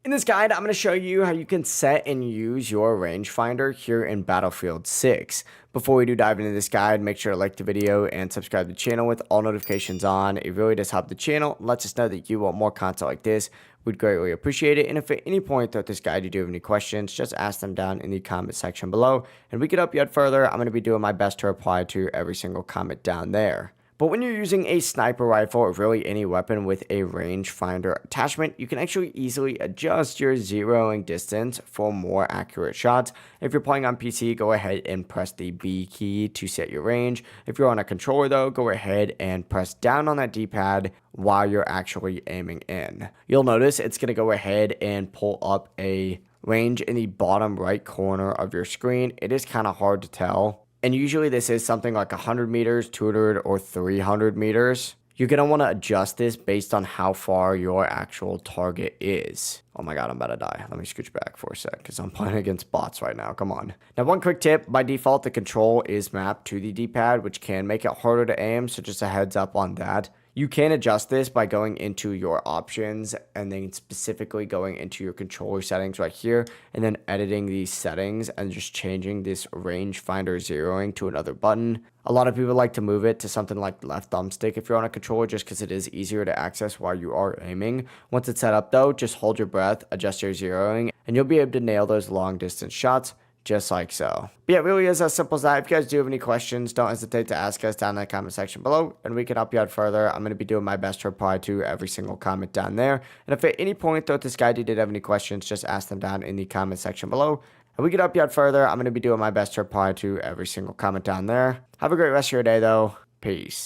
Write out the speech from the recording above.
In this guide, I'm going to show you how you can set and use your rangefinder here in Battlefield 6. Before we do dive into this guide, make sure to like the video and subscribe to the channel with all notifications on. It really does help the channel and lets us know that you want more content like this. We'd greatly appreciate it. And if at any point throughout this guide you do have any questions, just ask them down in the comment section below. And we can help you out further. I'm going to be doing my best to reply to every single comment down there. But when you're using a sniper rifle or really any weapon with a rangefinder attachment, you can actually easily adjust your zeroing distance for more accurate shots. If you're playing on PC, go ahead and press the B key to set your range. If you're on a controller though, go ahead and press down on that D-pad while you're actually aiming in. You'll notice it's going to go ahead and pull up a range in the bottom right corner of your screen. It is kind of hard to tell. And usually this is something like 100 meters, 200, or 300 meters. You're going to want to adjust this based on how far your actual target is. Oh my god, I'm about to die. Let me scooch back for a sec because I'm playing against bots right now. Come on. Now, one quick tip. By default, the control is mapped to the D-pad, which can make it harder to aim. So just a heads up on that. You can adjust this by going into your options and then specifically going into your controller settings right here and then editing these settings and just changing this rangefinder zeroing to another button. A lot of people like to move it to something like left thumbstick if you're on a controller just because it is easier to access while you are aiming. Once it's set up though, just hold your breath, adjust your zeroing, and you'll be able to nail those long distance shots. Just like so. But yeah, it really is as simple as that. If you guys do have any questions, don't hesitate to ask us down in the comment section below, and we can help you out further. I'm going to be doing my best to reply to every single comment down there. And if at any point throughout this guide you did have any questions, just ask them down in the comment section below, and we can help you out further. I'm going to be doing my best to reply to every single comment down there. Have a great rest of your day, though. Peace.